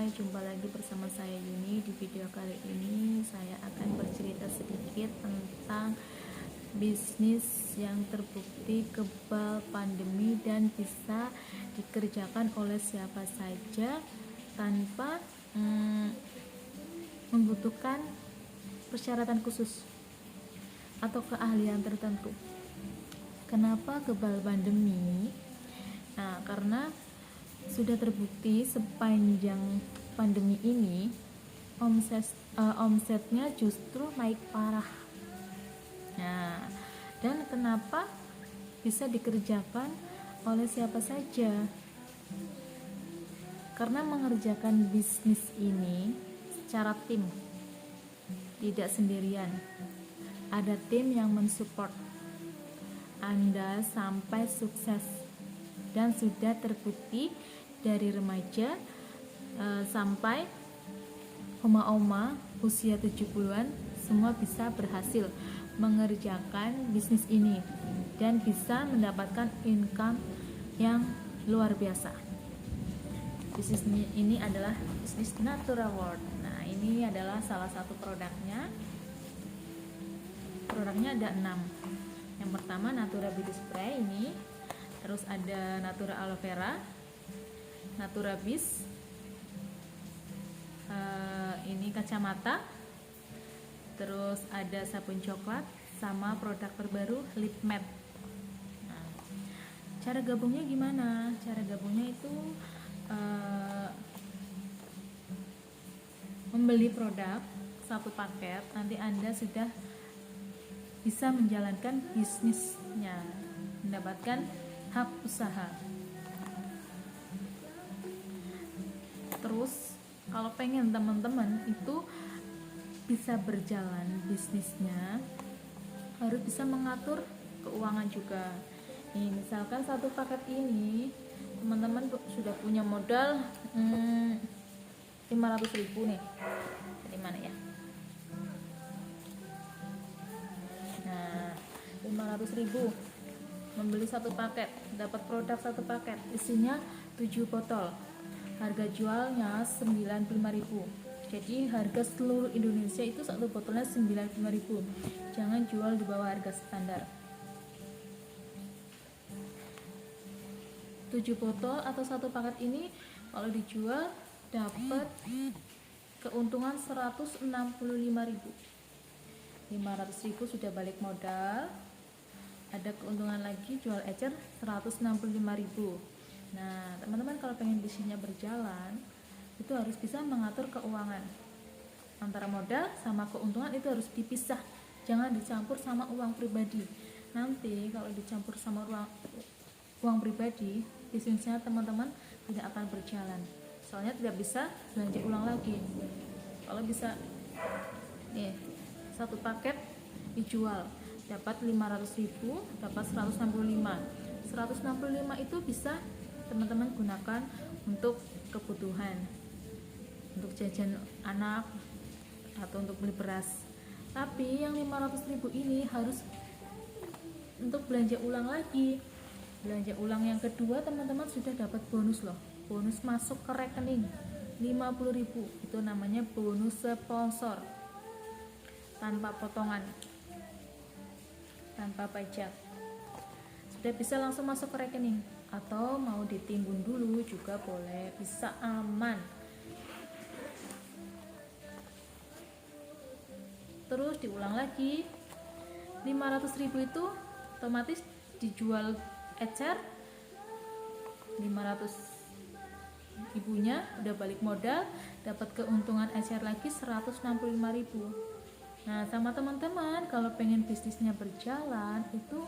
hai, jumpa lagi bersama saya Yuni. Di video kali ini saya akan bercerita sedikit tentang bisnis yang terbukti kebal pandemi dan bisa dikerjakan oleh siapa saja tanpa membutuhkan persyaratan khusus atau keahlian tertentu. Kenapa kebal pandemi? Nah, karena sudah terbukti sepanjang pandemi ini omsetnya justru naik parah. Nah, dan kenapa bisa dikerjakan oleh siapa saja? Karena mengerjakan bisnis ini secara tim, tidak sendirian. Ada tim yang mensupport Anda sampai sukses, dan sudah terbukti dari remaja sampai oma-oma usia 70-an semua bisa berhasil mengerjakan bisnis ini dan bisa mendapatkan income yang luar biasa. Bisnis ini adalah bisnis Natura World. Nah, ini adalah salah satu produknya. Produknya ada 6. Yang pertama Natura Beauty Spray ini, terus ada Natura Aloe Vera, Natura Bis, ini kacamata, terus ada sabun coklat, sama produk terbaru lip matte. Nah, cara gabungnya gimana? Cara gabungnya itu membeli produk satu paket, nanti Anda sudah bisa menjalankan bisnisnya, mendapatkan hak usaha. Terus kalau pengen teman-teman itu bisa berjalan bisnisnya, harus bisa mengatur keuangan juga. Nih, misalkan satu paket ini teman-teman sudah punya modal 500.000 nih. Dari mana ya? Nah, 500.000 membeli satu paket, dapat produk satu paket, isinya 7 botol. Harga jualnya 95.000. Jadi harga seluruh Indonesia itu satu botolnya 95.000. Jangan jual di bawah harga standar. 7 botol atau satu paket ini kalau dijual dapat keuntungan 165.000. 500.000 sudah balik modal. Ada keuntungan lagi jual ecer 165.000. Nah, teman-teman kalau pengen bisnisnya berjalan itu harus bisa mengatur keuangan. Antara modal sama keuntungan itu harus dipisah, jangan dicampur sama uang pribadi. Nanti kalau dicampur sama uang pribadi, bisnisnya teman-teman tidak akan berjalan. Soalnya tidak bisa belanja ulang lagi. Kalau bisa nih, satu paket dijual dapat 500.000, dapat 165. 165 itu bisa teman-teman gunakan untuk kebutuhan, untuk jajan anak atau untuk beli beras. Tapi yang 500.000 ini harus untuk belanja ulang lagi. Belanja ulang yang kedua teman-teman sudah dapat bonus loh. Bonus masuk ke rekening 50.000. Itu namanya bonus sponsor tanpa potongan, tanpa pajak. Sudah bisa langsung masuk ke rekening, atau mau ditimbun dulu juga boleh, bisa aman. Terus diulang lagi, 500.000 itu otomatis dijual ecer 500 ibunya udah balik modal, dapat keuntungan ecer lagi 165.000. Nah, sama teman-teman kalau pengen bisnisnya berjalan itu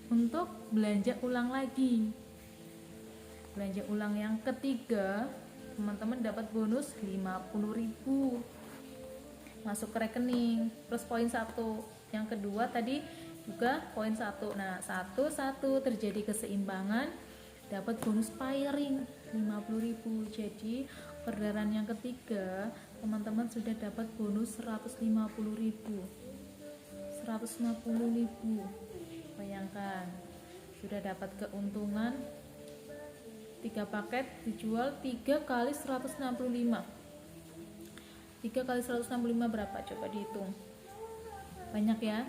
untuk belanja ulang lagi. Belanja ulang yang ketiga, teman-teman dapat bonus 50.000 masuk ke rekening plus poin 1. Yang kedua tadi juga poin 1. Nah, satu terjadi keseimbangan, dapat bonus pairing 50.000. Jadi orderan yang ketiga teman-teman sudah dapat bonus 150.000. Bayangkan, sudah dapat keuntungan 3 paket dijual 3 kali 165. 3 kali 165 berapa? Coba dihitung. Banyak ya.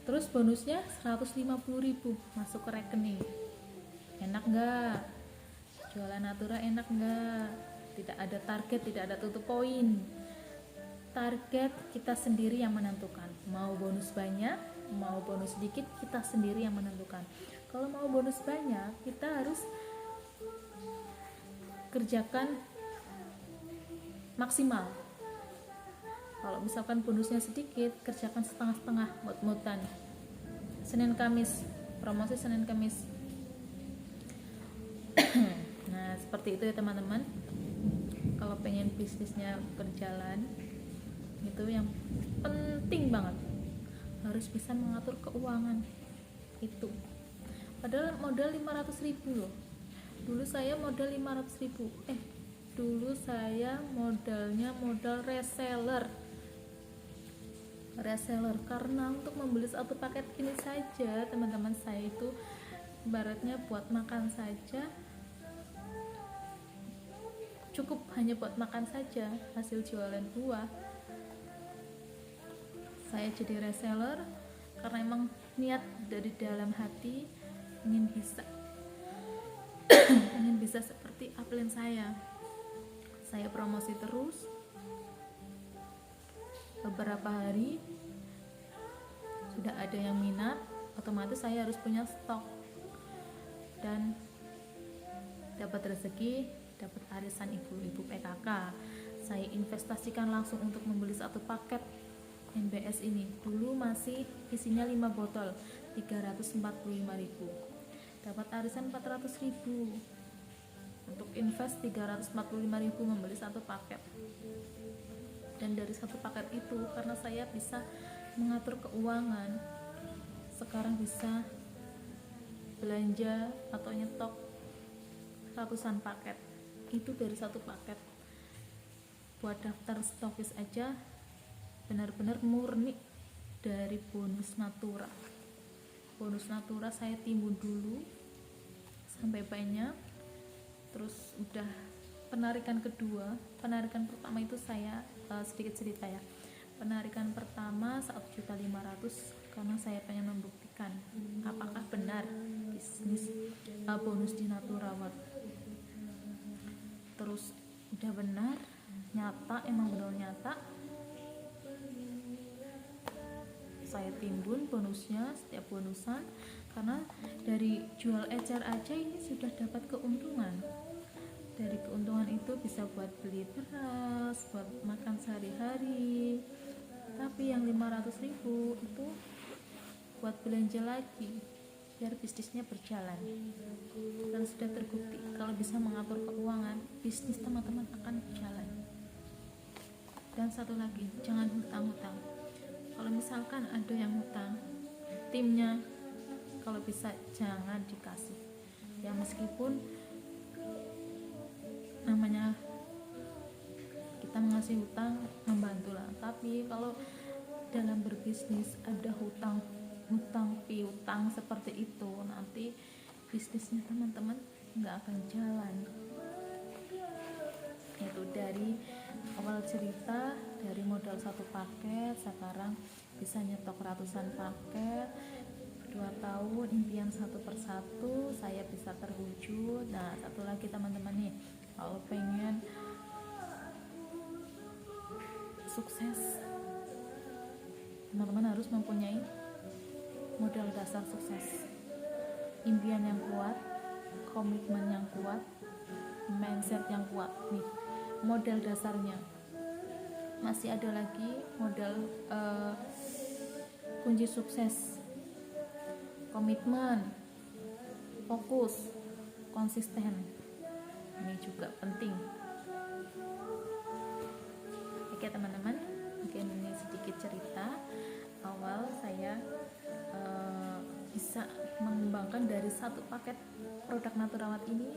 Terus bonusnya 150.000 masuk ke rekening. Enak nggak? Jualan Natura enak nggak? Tidak ada target, tidak ada tutup poin. Target kita sendiri yang menentukan. Mau bonus banyak, mau bonus sedikit, kita sendiri yang menentukan. Kalau mau bonus banyak, kita harus kerjakan maksimal. Kalau misalkan bonusnya sedikit, kerjakan setengah-setengah, mut-mutan. Senin Kamis, promosi Senin Kamis. Nah, seperti itu ya teman-teman. Kalau pengen bisnisnya berjalan, itu yang penting banget, harus bisa mengatur keuangan. Itu padahal modal 500.000 loh. Dulu saya modal 500.000. Dulu saya modalnya modal reseller, karena untuk membeli satu paket ini saja teman-teman, saya itu ibaratnya buat makan saja, cukup hanya buat makan saja hasil jualan buah. Saya jadi reseller karena emang niat dari dalam hati ingin bisa seperti upline saya promosi terus. Beberapa hari sudah ada yang minat, otomatis saya harus punya stok dan dapat rezeki, dapat arisan ibu-ibu PKK. Saya investasikan langsung untuk membeli satu paket NBS ini. Dulu masih isinya 5 botol, 345.000. Dapat arisan 400.000. Untuk invest 345.000 membeli satu paket. Dan dari satu paket itu, karena saya bisa mengatur keuangan, sekarang bisa belanja atau nyetok ratusan paket. Itu dari satu paket. Buat daftar stokis aja benar-benar murni dari bonus Natura. Bonus Natura saya timbun dulu sampai banyak. Terus udah penarikan kedua, penarikan pertama itu saya sedikit cerita ya. Penarikan pertama 1.500.000 karena saya pengen membuktikan apakah benar bisnis bonus di Natura World. Terus udah benar, nyata, emang benar nyata. Saya timbun bonusnya, setiap bonusan, karena dari jual ecer aja ini sudah dapat keuntungan. Dari keuntungan itu bisa buat beli beras, buat makan sehari-hari. Tapi yang 500.000 itu buat belanja lagi biar bisnisnya berjalan. Dan sudah terbukti kalau bisa mengatur keuangan, bisnis teman-teman akan berjalan. Dan satu lagi, jangan hutang-hutang. Kalau misalkan ada yang hutang, timnya kalau bisa jangan dikasih. Ya meskipun namanya kita mengasih hutang membantu lah, tapi kalau dalam berbisnis ada hutang piutang seperti itu, nanti bisnisnya teman-teman nggak akan jalan. Itu dari awal cerita, dari modal satu paket sekarang bisa nyetok ratusan paket. 2 tahun impian satu persatu saya bisa terwujud. Nah, satu lagi teman-teman nih, kalau pengen sukses, teman-teman harus mempunyai modal dasar sukses, impian yang kuat, komitmen yang kuat, mindset yang kuat. Nih modal dasarnya. Masih ada lagi modal kunci sukses: komitmen, fokus, konsisten. Ini juga penting. Oke teman-teman, mungkin ini sedikit cerita awal saya bisa mengembangkan dari satu paket produk Natura World ini,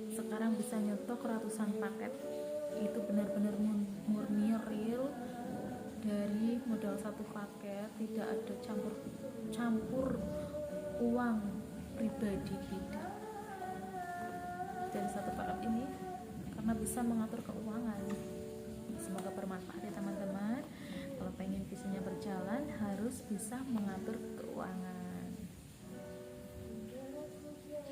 sekarang bisa nyetok ratusan paket. Itu benar-benar murni real dari modal satu paket, tidak ada campur uang pribadi, tidak. satu paket ini karena bisa mengatur keuangan. Semoga bermanfaat ya teman-teman. Kalau pengen bisnisnya berjalan harus bisa mengatur keuangan.